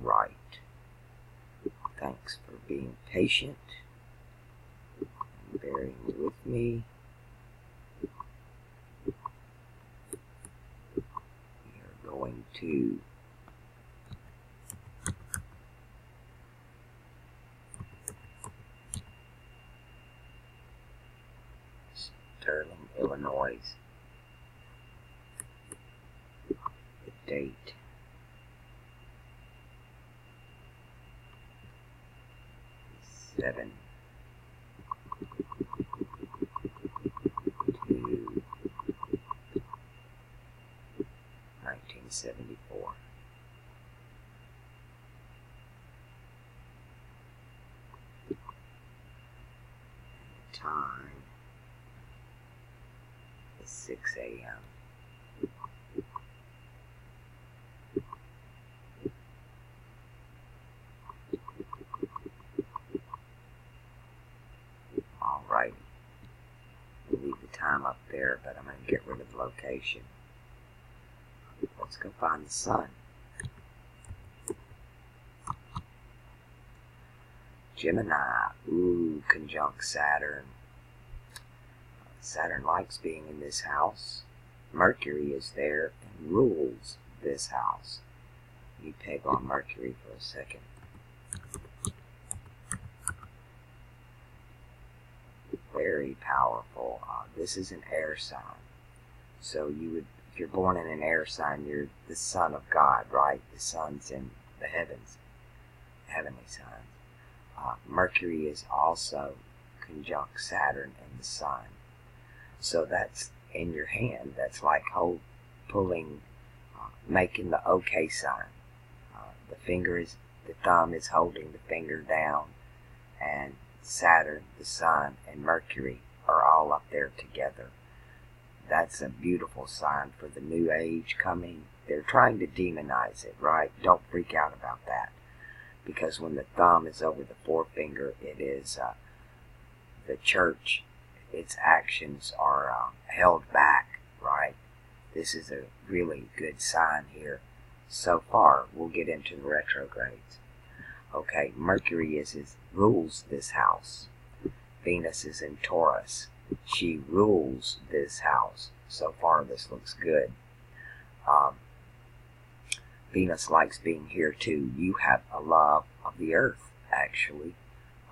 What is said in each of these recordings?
right. Thanks for being patient and bearing with me. We are going to Sterling, Illinois. The date. Seven. 1974. The time is 6 a.m. Alrighty. We'll leave the time up there, but I'm going to get rid of the location. Let's go find the sun. Gemini, ooh, conjunct Saturn. Saturn likes being in this house. Mercury is there and rules this house. Let me peg on Mercury for a second. Very powerful. This is an air sign. So you would, if you're born in an air sign, you're the son of God, right? The sun's in the heavens, heavenly signs. Mercury is also conjunct Saturn and the sun. So that's in your hand. That's like pulling, making the OK sign. The thumb is holding the finger down, and Saturn, the sun, and Mercury are all up there together. That's a beautiful sign for the new age coming. They're trying to demonize it, right? Don't freak out about that. Because when the thumb is over the forefinger, it is the church. Its actions are held back, right? This is a really good sign here. So far, we'll get into the retrogrades. Okay, Mercury rules this house. Venus is in Taurus. She rules this house. So far, this looks good. Venus likes being here too. You have a love of the earth, actually.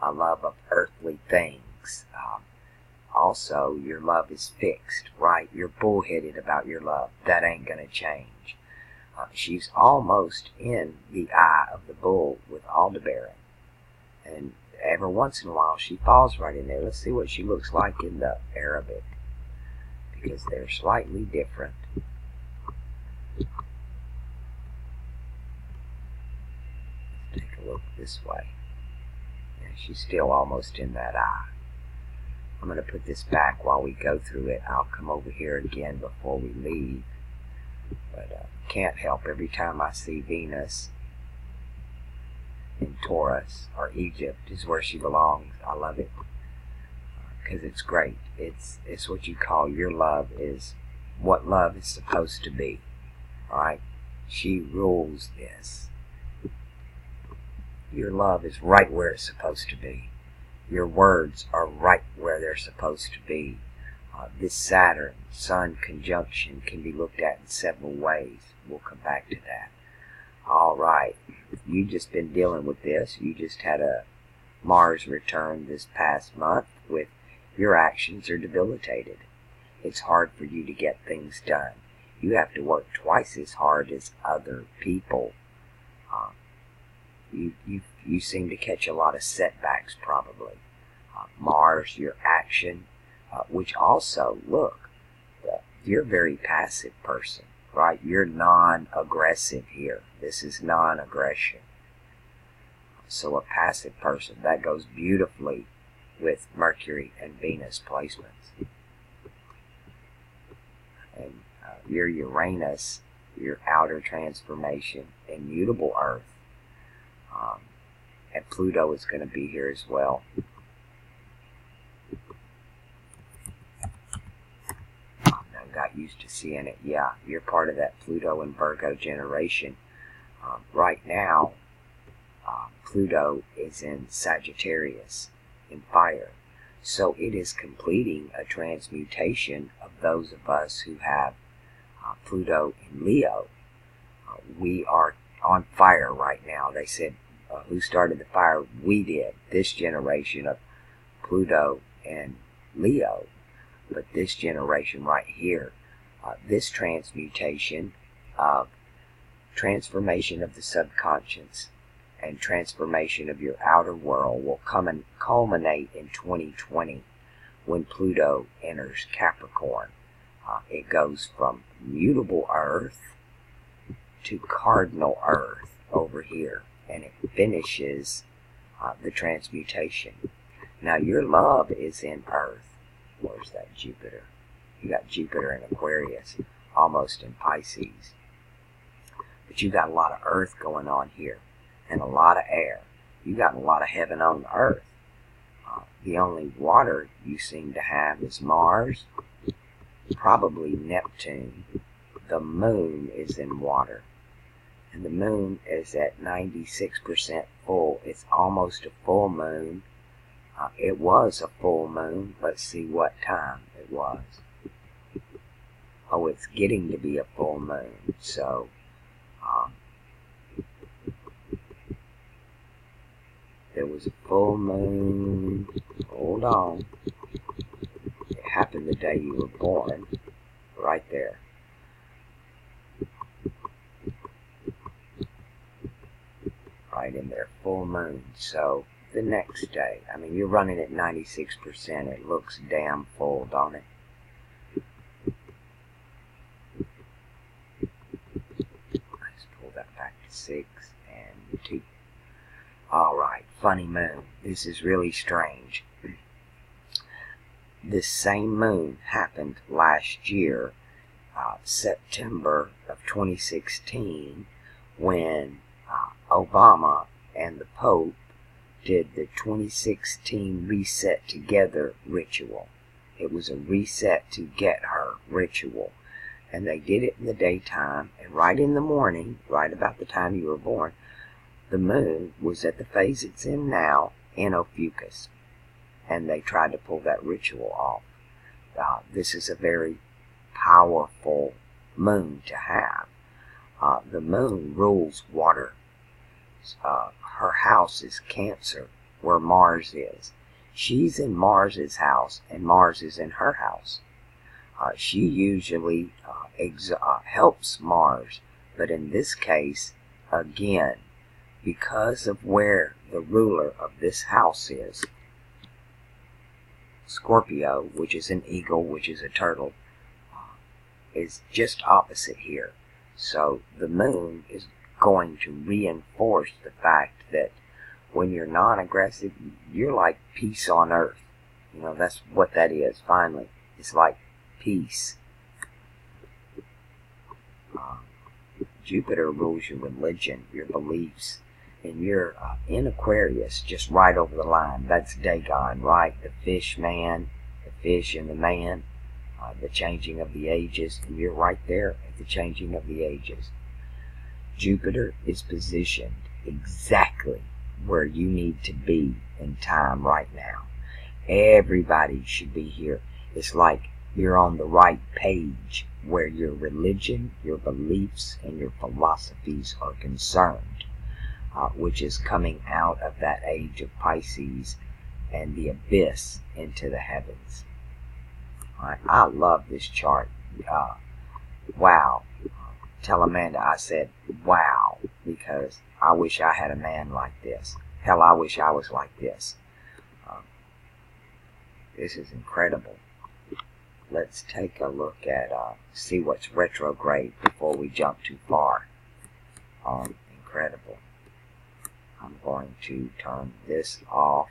A love of earthly things. Also, your love is fixed, right? You're bullheaded about your love. That ain't going to change. She's almost in the eye of the bull with Aldebaran. And every once in a while, she falls right in there. Let's see what she looks like in the Arabic, because they're slightly different. Let's take a look this way. Yeah, she's still almost in that eye. I'm going to put this back while we go through it. I'll come over here again before we leave. But can't help, every time I see Venus in Taurus, or Egypt is where she belongs, I love it. Because it's great. It's what you call your love is what love is supposed to be. Alright? She rules this. Your love is right where it's supposed to be. Your words are right where they're supposed to be. This Saturn-Sun conjunction can be looked at in several ways. We'll come back to that. Alright, you've just been dealing with this. You just had a Mars return this past month with your actions are debilitated. It's hard for you to get things done. You have to work twice as hard as other people. You seem to catch a lot of setbacks probably. Mars, your action, which also, look, you're a very passive person, right? You're non-aggressive here. This is non-aggression. So a passive person, that goes beautifully with Mercury and Venus placements. And your Uranus, your outer transformation, immutable Earth, and Pluto is going to be here as well. I got used to seeing it. Yeah, you're part of that Pluto and Virgo generation. Right now, Pluto is in Sagittarius, in fire. So it is completing a transmutation of those of us who have Pluto in Leo. We are on fire right now. They said, who started the fire? We did. This generation of Pluto and Leo. But this generation right here, this transmutation of transformation of the subconscious and transformation of your outer world will come and culminate in 2020 when Pluto enters Capricorn. It goes from mutable Earth to cardinal Earth over here, and it finishes the transmutation. Now your love is in Earth. Where's that Jupiter? You got Jupiter in Aquarius, almost in Pisces. But you got a lot of Earth going on here, and a lot of air. You got a lot of heaven on the Earth. The only water you seem to have is Mars, probably Neptune. The moon is in water, and the moon is at 96% full. It's almost a full moon. It was a full moon. Let's see what time it was. Oh, it's getting to be a full moon. So, there was a full moon. Hold on. It happened the day you were born. Right there. Right in there. Full moon. So, the next day. I mean, you're running at 96%. It looks damn full, don't it? Let's pull that back to 6 and 2. Alright, funny moon. This is really strange. This same moon happened last year, September of 2016, when Obama and the Pope did the 2016 Reset Together ritual. It was a reset to get her ritual. And they did it in the daytime, and right in the morning, right about the time you were born, the moon was at the phase it's in now, in Ophiuchus. And they tried to pull that ritual off. This is a very powerful moon to have. The moon rules water. Her house is Cancer, where Mars is. She's in Mars's house, and Mars is in her house. She usually helps Mars, but in this case, again, because of where the ruler of this house is, Scorpio, which is an eagle, which is a turtle, is just opposite here. So the moon is going to reinforce the fact that when you're non-aggressive, you're like peace on earth. You know, that's what that is, finally. It's like peace. Jupiter rules your religion, your beliefs, and you're in Aquarius, just right over the line. That's Dagon, right? The fish man, the fish and the man, the changing of the ages, and you're right there at the changing of the ages. Jupiter is positioned exactly where you need to be in time right now. Everybody should be here. It's like you're on the right page where your religion, your beliefs, and your philosophies are concerned, which is coming out of that age of Pisces and the abyss into the heavens. Right, I love this chart. Wow. Tell Amanda I said wow, because I wish I had a man like this. Hell, I wish I was like this. This is incredible. Let's take a look at, see what's retrograde before we jump too far. Incredible. I'm going to turn this off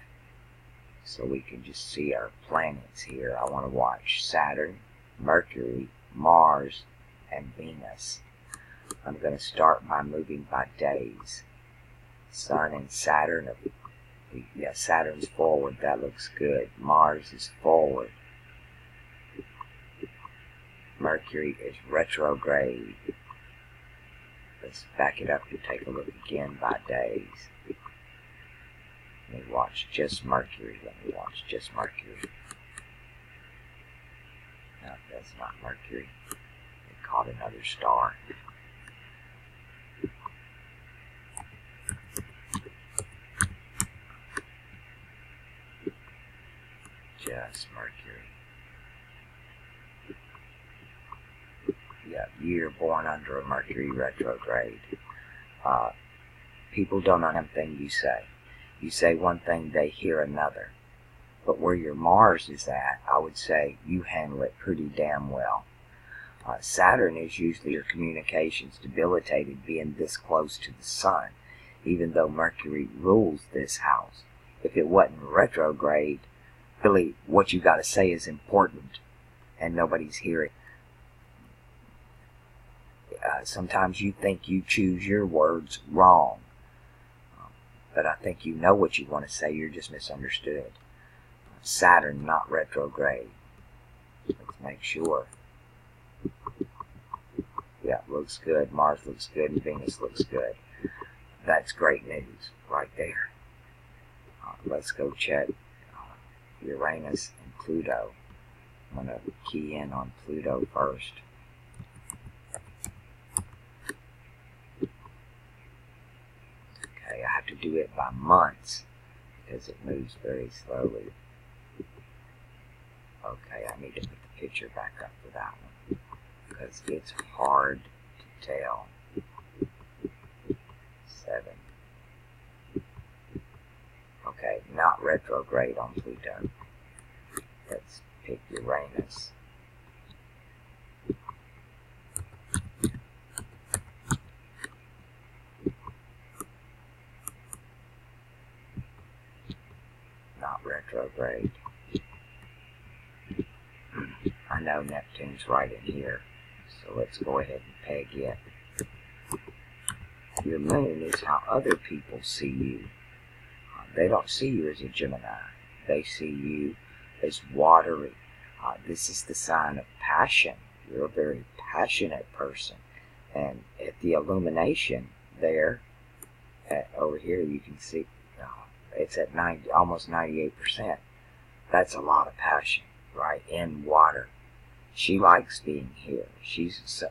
so we can just see our planets here. I want to watch Saturn, Mercury, Mars, and Venus. I'm going to start by moving by days. Sun and Saturn, yeah, Saturn's forward. That looks good. Mars is forward. Mercury is retrograde. Let's back it up and take a look again by days. Let me watch just Mercury. Let me watch just Mercury. No, that's not Mercury. It caught another star. Just Mercury. Yeah, you're born under a Mercury retrograde. People don't know anything you say. You say one thing, they hear another. But where your Mars is at, I would say you handle it pretty damn well. Saturn is usually your communications debilitated being this close to the Sun, even though Mercury rules this house. If it wasn't retrograde, really what you got to say is important, and nobody's hearing. Sometimes you think you choose your words wrong, but I think you know what you want to say, you're just misunderstood. Saturn, not retrograde. Let's make sure. Yeah, looks good. Mars looks good, and Venus looks good. That's great news right there. Let's go check Uranus and Pluto. I'm going to key in on Pluto first. Okay, I have to do it by months because it moves very slowly. Okay, I need to put the picture back up for that one because it's hard to tell. 7. Okay, not retrograde on Pluto. Let's pick Uranus. Not retrograde. I know Neptune's right in here, so let's go ahead and peg it. Your moon is how other people see you. They don't see you as a Gemini. They see you as watery. This is the sign of passion. You're a very passionate person. And at the illumination there, over here you can see it's at almost 98%. That's a lot of passion, right, in water. She likes being here. She's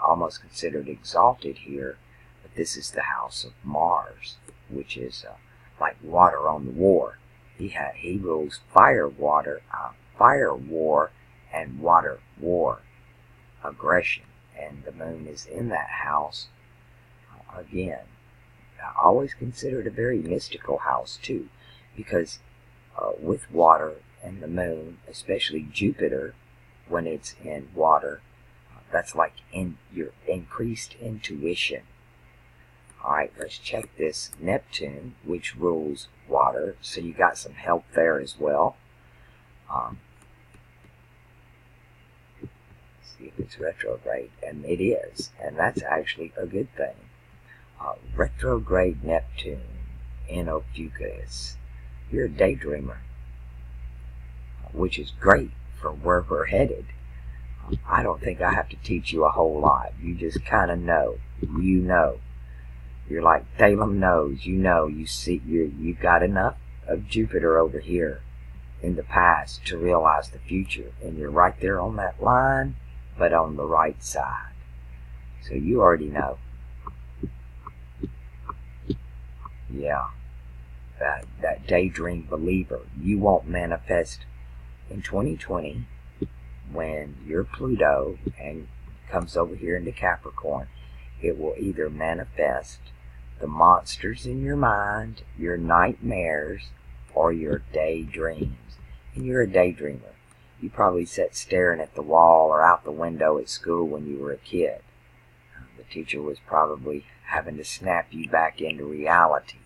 almost considered exalted here, but this is the house of Mars, which is like water on the war. He rules fire war, and water war, aggression, and the moon is in that house. Again, I always consider it a very mystical house too, because with water and the moon, especially Jupiter, when it's in water, that's like your increased intuition. Alright, let's check this Neptune, which rules water, so you got some help there as well. See if it's retrograde, and it is, and that's actually a good thing. Retrograde Neptune in Ophiuchus. You're a daydreamer, which is great for where we're headed. I don't think I have to teach you a whole lot. You just kind of know. You know. You're like Thalem knows. You know. You see. You've got enough of Jupiter over here in the past to realize the future, and you're right there on that line, but on the right side. So you already know. Yeah. That daydream believer. You won't manifest in 2020 when your Pluto and comes over here into Capricorn. It will either manifest the monsters in your mind, your nightmares, or your daydreams. And you're a daydreamer. You probably sat staring at the wall or out the window at school when you were a kid. The teacher was probably having to snap you back into reality.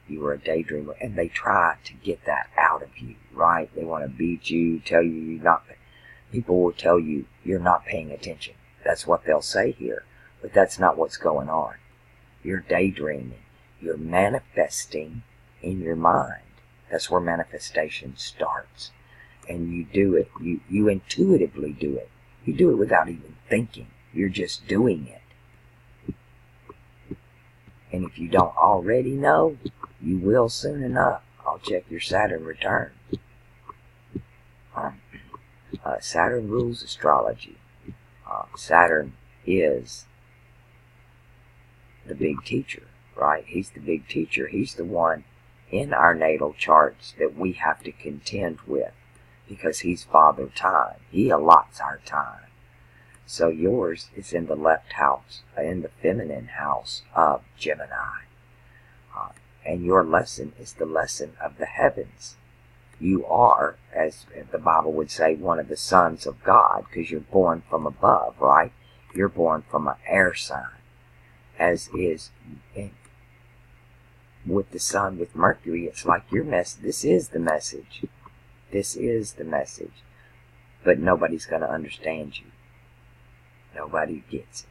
You were a daydreamer, and they try to get that out of you, right? They want to beat you, tell you you're not. People will tell you you're not paying attention. That's what they'll say here, but that's not what's going on. You're daydreaming. You're manifesting in your mind. That's where manifestation starts. And you do it. You intuitively do it. You do it without even thinking. You're just doing it. And if you don't already know, You will soon enough. I'll check your Saturn return. Saturn rules astrology. Saturn is the big teacher, right? He's the big teacher. He's the one in our natal charts that we have to contend with because he's Father Time. He allots our time. So yours is in the left house, in the feminine house of Gemini. And your lesson is the lesson of the heavens. You are, as the Bible would say, one of the sons of God because you're born from above, right? You're born from an air sign, as is with the sun, with Mercury. It's like your this is the message. This is the message. But nobody's going to understand you. Nobody gets it.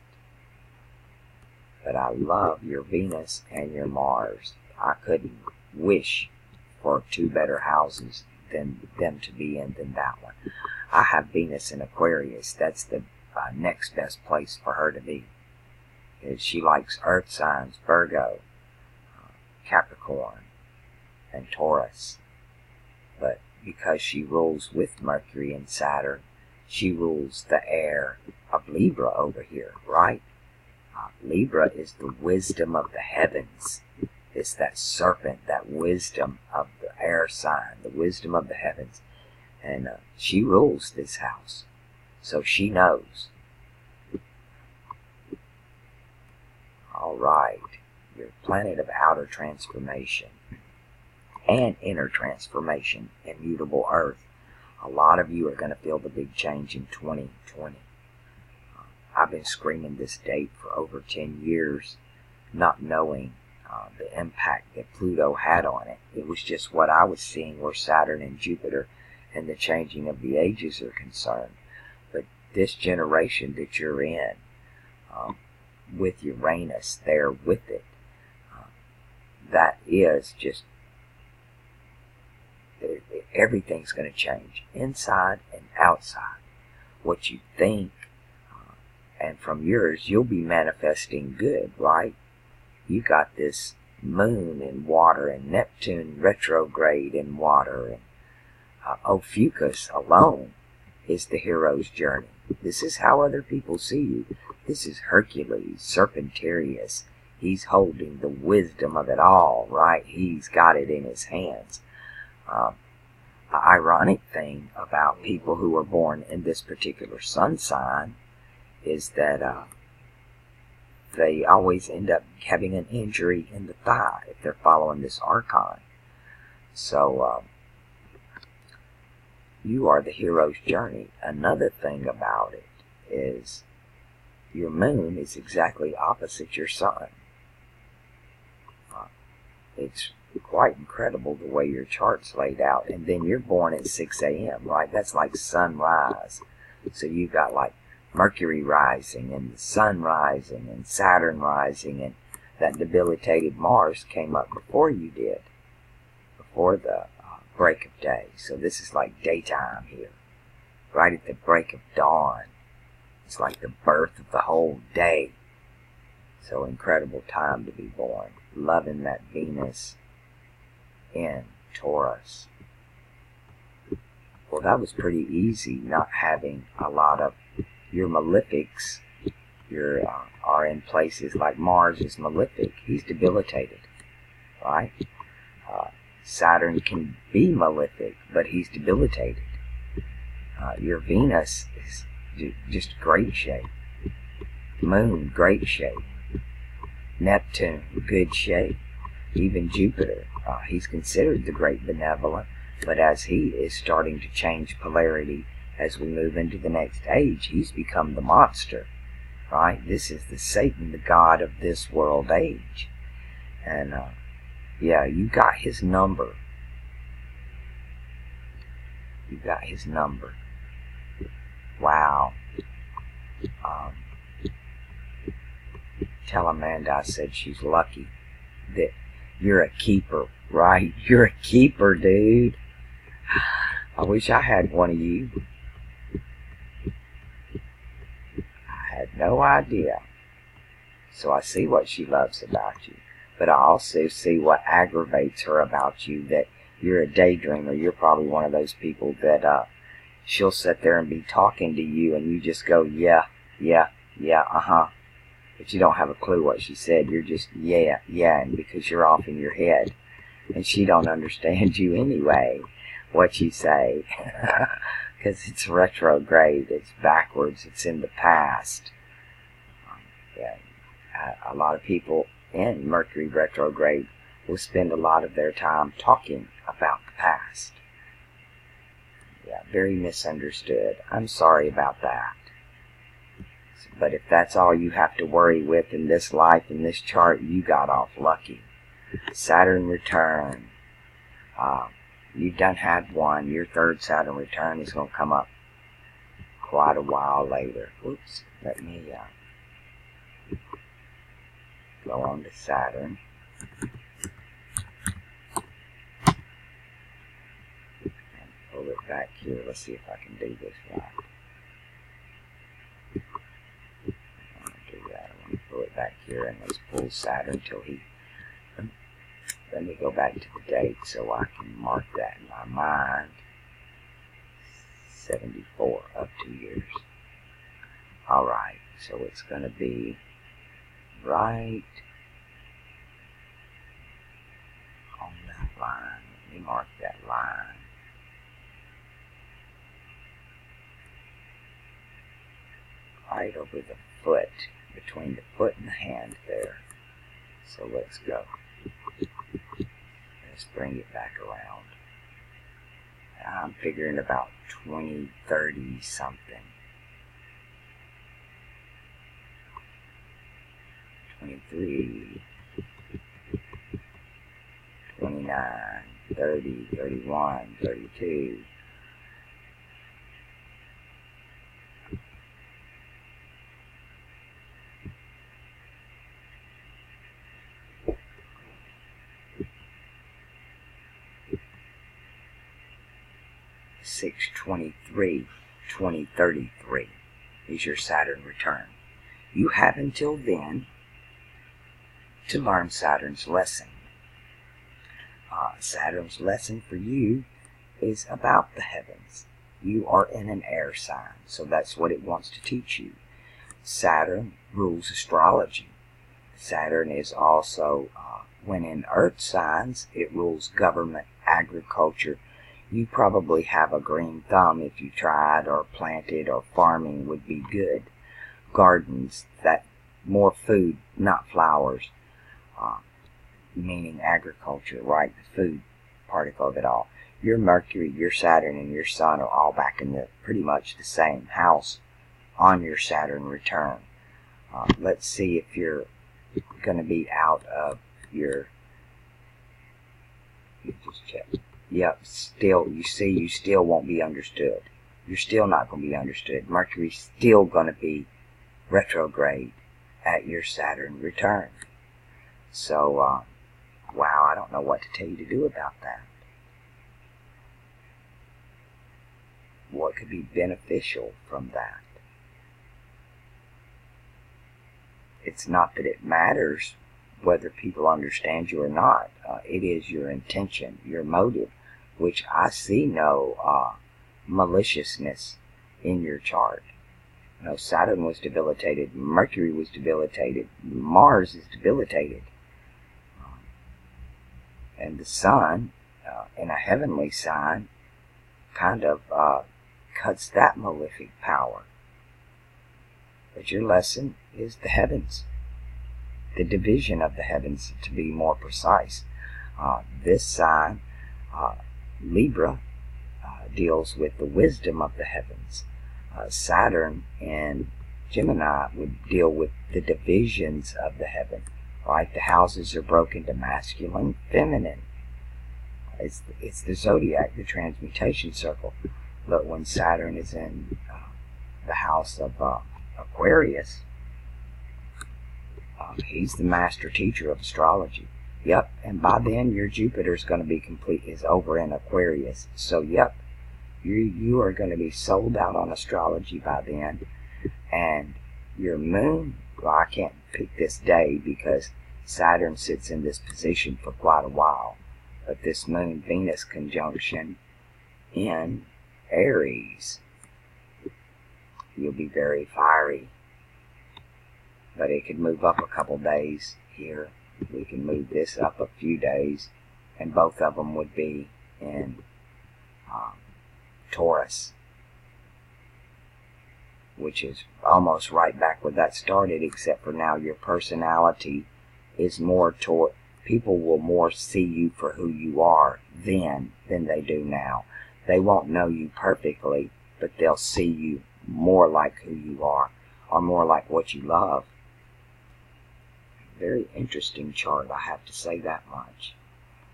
But I love your Venus and your Mars. I couldn't wish for two better houses than them to be in than that one. I have Venus in Aquarius. That's the next best place for her to be. She likes earth signs, Virgo, Capricorn, and Taurus. But because she rules with Mercury and Saturn, she rules the air of Libra over here, right? Libra is the wisdom of the heavens. It's that serpent, that wisdom of the air sign, the wisdom of the heavens. And she rules this house. So she knows. All right. Your planet of outer transformation and inner transformation, immutable Earth. A lot of you are going to feel the big change in 2020. I've been screaming this date for over 10 years, not knowing the impact that Pluto had on it. It was just what I was seeing where Saturn and Jupiter and the changing of the ages are concerned. But this generation that you're in, with Uranus there with it, that is just, everything's going to change, inside and outside. What you think, and from yours, you'll be manifesting good, right? You got this moon in water and Neptune retrograde in water, and Ophiuchus alone is the hero's journey. This is how other people see you. This is Hercules, Serpentarius. He's holding the wisdom of it all, right? He's got it in his hands. The ironic thing about people who are born in this particular sun sign is that they always end up having an injury in the thigh if they're following this archon. So you are the hero's journey. Another thing about it is your moon is exactly opposite your sun. It's quite incredible the way your chart's laid out. And then you're born at 6 a.m., right? That's like sunrise. So you got like Mercury rising and the sun rising and Saturn rising, and that debilitated Mars came up before you did, before the break of day. So this is like daytime here, right at the break of dawn. It's like the birth of the whole day. So incredible time to be born. Loving that Venus in Taurus. Well, that was pretty easy, not having a lot of your malefics. Are in places like Mars is malefic. He's debilitated, right? Saturn can be malefic, but he's debilitated. Your Venus is just great shape. Moon, great shape. Neptune, good shape. Even Jupiter, he's considered the great benevolent, but as he is starting to change polarity as we move into the next age, he's become the monster, right? This is the Satan, the god of this world age. And yeah, you got his number. You got his number. Wow. Tell Amanda I said she's lucky that you're a keeper, right? You're a keeper, dude. I wish I had one of you. I had no idea. So I see what she loves about you. But I also see what aggravates her about you, that you're a daydreamer. You're probably one of those people that she'll sit there and be talking to you, and you just go, yeah, yeah, yeah, uh-huh. But you don't have a clue what she said. You're just, yeah, yeah, and because you're off in your head. And she don't understand you anyway, what you say. Because it's retrograde, it's backwards, it's in the past. Yeah, a lot of people in Mercury retrograde will spend a lot of their time talking about the past. Yeah, very misunderstood. I'm sorry about that. But if that's all you have to worry with in this life, in this chart, you got off lucky. Saturn return. You done had one. Your third Saturn return is going to come up quite a while later. Oops, let me go on to Saturn. And pull it back here. Let's see if I can do this right. I'm going to do that. I'm going to pull it back here and let's pull Saturn till he... Let me go back to the date so I can mark that in my mind. 74, up 2 years. Alright, so it's going to be right on that line. Let me mark that line. Right over the foot, between the foot and the hand there. So let's go. Let's bring it back around. I'm figuring about 20, 30 something. 23, 29, 30, 31, 32. Six 23, 2033 is your Saturn return. You have until then to learn Saturn's lesson. Saturn's lesson for you is about the heavens. You are in an air sign, so that's what it wants to teach you. Saturn rules astrology. Saturn is also, when in earth signs, it rules government, agriculture. You probably have a green thumb if you tried, or planted, or farming would be good. Gardens, that more food, not flowers, meaning agriculture, right? The food particle of it all. Your Mercury, your Saturn, and your Sun are all back in the pretty much the same house on your Saturn return. Let's see if you're going to be out of your... You just check. Yep, still, you see, you still won't be understood. You're still not going to be understood. Mercury's still going to be retrograde at your Saturn return. So, wow, I don't know what to tell you to do about that. What could be beneficial from that? It's not that it matters whether people understand you or not. It is your intention, your motive, which I see no maliciousness in your chart. You know, Saturn was debilitated, Mercury was debilitated, Mars is debilitated. And the Sun, in a heavenly sign, kind of cuts that malefic power. But your lesson is the heavens. The division of the heavens, to be more precise. This sign, Libra, deals with the wisdom of the heavens. Saturn and Gemini would deal with the divisions of the heaven. Right? The houses are broken to masculine, feminine. It's the zodiac, the transmutation circle. But when Saturn is in the house of Aquarius, he's the master teacher of astrology. Yep, and by then your Jupiter is going to be is over in Aquarius. So yep, you are going to be sold out on astrology by then. And your moon, well, I can't pick this day because Saturn sits in this position for quite a while. But this Moon-Venus conjunction in Aries, you'll be very fiery. But it could move up a couple days here. We can move this up a few days, and both of them would be in Taurus, which is almost right back where that started, except for now your personality is more toward, people will more see you for who you are then than they do now. They won't know you perfectly, but they'll see you more like who you are, or more like what you love. Very interesting chart, I have to say that much.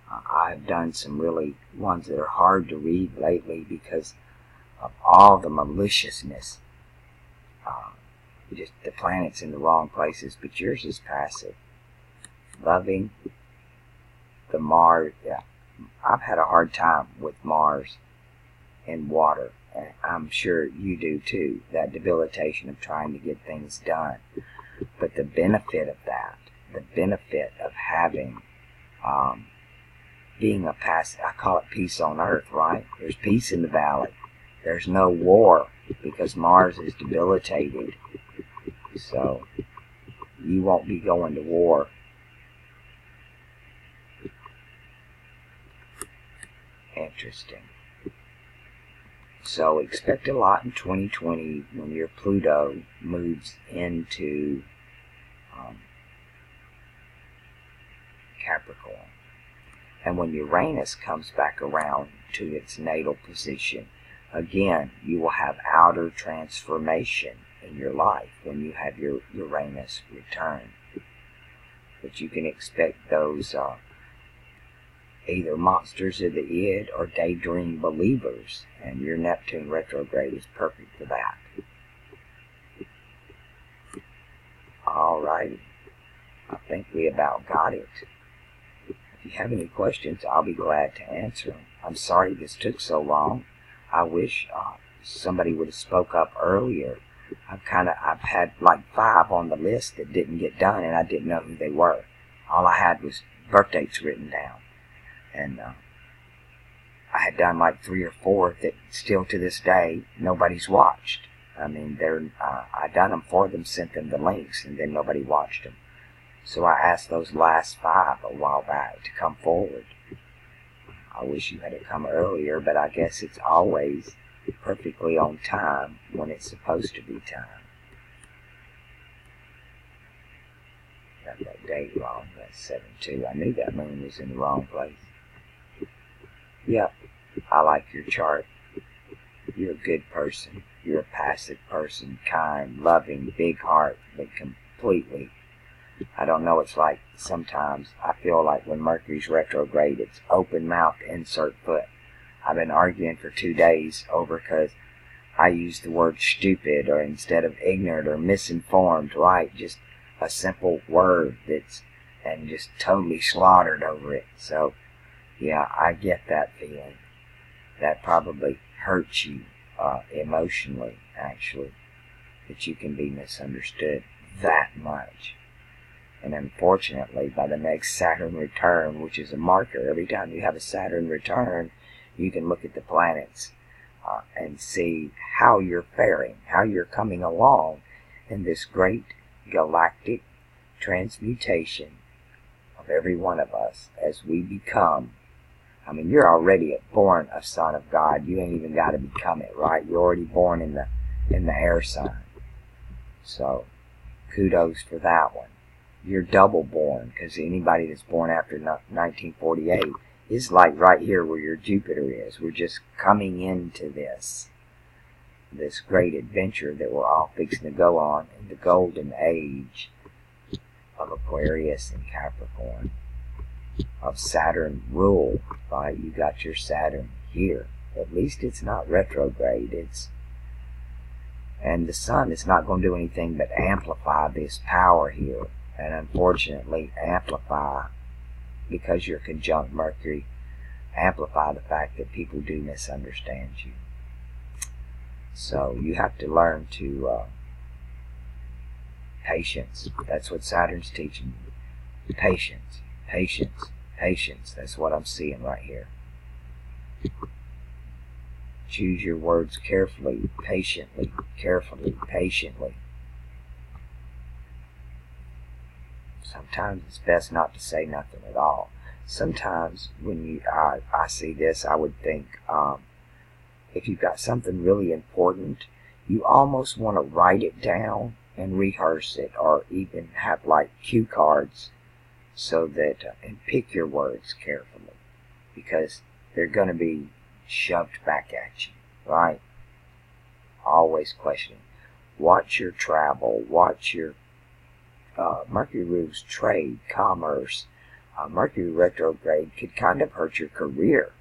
I've done some really ones that are hard to read lately because of all the maliciousness. Just the planets in the wrong places, but yours is passive. Loving. The Mars, yeah. I've had a hard time with Mars and water, and I'm sure you do too, that debilitation of trying to get things done. But the benefit of that, the benefit of having, being a passive, I call it peace on earth, right? There's peace in the valley. There's no war because Mars is debilitated. So you won't be going to war. Interesting. So expect a lot in 2020 when your Pluto moves into Capricorn. And when Uranus comes back around to its natal position, again, you will have outer transformation in your life when you have your Uranus return. But you can expect those either monsters of the id or daydream believers, and your Neptune retrograde is perfect for that. Alrighty, I think we about got it. If you have any questions, I'll be glad to answer them. I'm sorry this took so long. I wish somebody would have spoke up earlier. I've had like 5 on the list that didn't get done, and I didn't know who they were. All I had was birth dates written down. And I had done like 3 or 4 that still to this day nobody's watched. I mean, I done them for them, sent them the links, and then nobody watched them. So I asked those last 5 a while back to come forward. I wish you had it come earlier, but I guess it's always perfectly on time when it's supposed to be time. Got that date wrong. That's 7/2. I knew that moon was in the wrong place. Yep, I like your chart. You're a good person. You're a passive person, kind, loving, big heart, but completely, I don't know, it's like sometimes I feel like when Mercury's retrograde, it's open mouth, insert foot. I've been arguing for 2 days over because I used the word stupid or instead of ignorant or misinformed, right? Just a simple word and just totally slaughtered over it. So, yeah, I get that feeling. That probably hurts you emotionally, actually, that you can be misunderstood that much. And unfortunately, by the next Saturn return, which is a marker, every time you have a Saturn return, you can look at the planets and see how you're faring, how you're coming along in this great galactic transmutation of every one of us as we become. I mean, you're already born a son of God. You ain't even got to become it, right? You're already born in the air sign. So, kudos for that one. You're double born, because anybody that's born after 1948 is like right here where your Jupiter is. We're just coming into this great adventure that we're all fixing to go on in the golden age of Aquarius and Capricorn, of Saturn rule. Right? You got your Saturn here. At least it's not retrograde. And the sun is not going to do anything but amplify this power here. And unfortunately amplify, because you're conjunct Mercury, amplify the fact that people do misunderstand you. So you have to learn to patience. That's what Saturn's teaching you. Patience, patience, patience. That's what I'm seeing right here. Choose your words carefully, patiently, carefully, patiently. Sometimes it's best not to say nothing at all. Sometimes when I see this, I would think if you've got something really important, you almost want to write it down and rehearse it, or even have like cue cards, so that and pick your words carefully, because they're going to be shoved back at you, right? Always questioning. Watch your travel, watch your Mercury rules trade, commerce. Mercury retrograde could kind of hurt your career.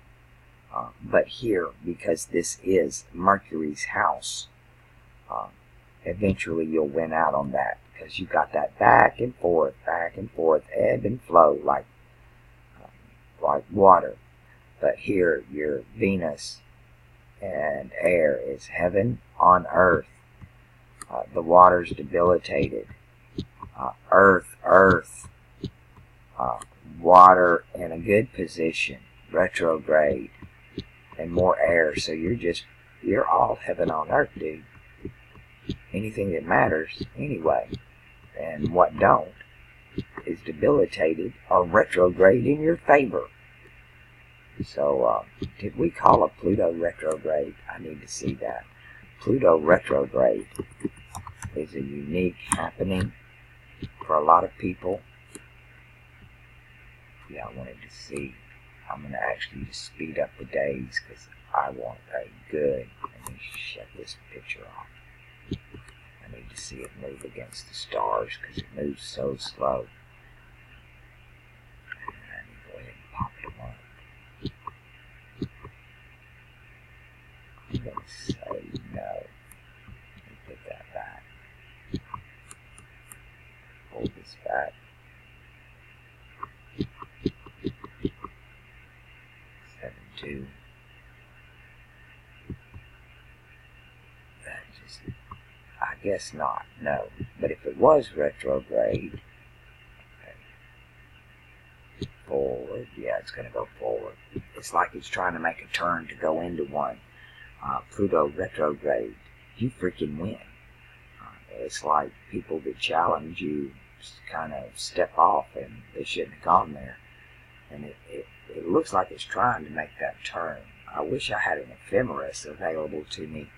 But here, because this is Mercury's house, eventually you'll win out on that, because you got that back and forth, ebb and flow like water. But here, your Venus and air is heaven on earth. The water's debilitated. Earth, water in a good position, retrograde, and more air. So you're all heaven on earth, dude. Anything that matters anyway, and what don't, is debilitated or retrograde in your favor. So, did we call a Pluto retrograde? I need to see that. Pluto retrograde is a unique happening for a lot of people. Yeah, I wanted to see. I'm going to actually just speed up the days, because I want a good. Let me shut this picture off. I need to see it move against the stars, because it moves so slow. And I need to go ahead and pop them up. I'm going to say no. Let me put that back. Hold this back. 7-2. That just, I guess not, no. But if it was retrograde, okay, forward, yeah, it's going to go forward. It's like it's trying to make a turn to go into one. Pluto retrograde, you freaking win. It's like people that challenge you kind of step off, and they shouldn't have gone there. And it looks like it's trying to make that turn. I wish I had an ephemeris available to me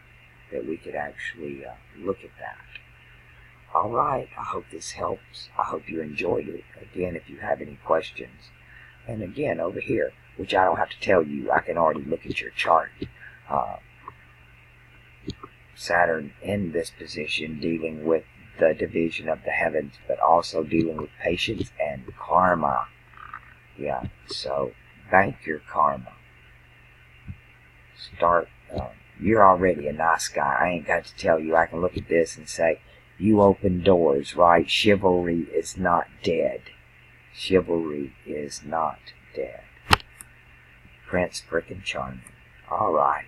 that we could actually look at that. Alright, I hope this helps. I hope you enjoyed it. Again, if you have any questions. And again, over here, which I don't have to tell you, I can already look at your chart. Saturn in this position, dealing with the division of the heavens, but also dealing with patience and karma. Yeah, so bank your karma. Start, you're already a nice guy. I ain't got to tell you. I can look at this and say, you open doors, right? Chivalry is not dead. Chivalry is not dead. Prince frickin' Charming. Alright.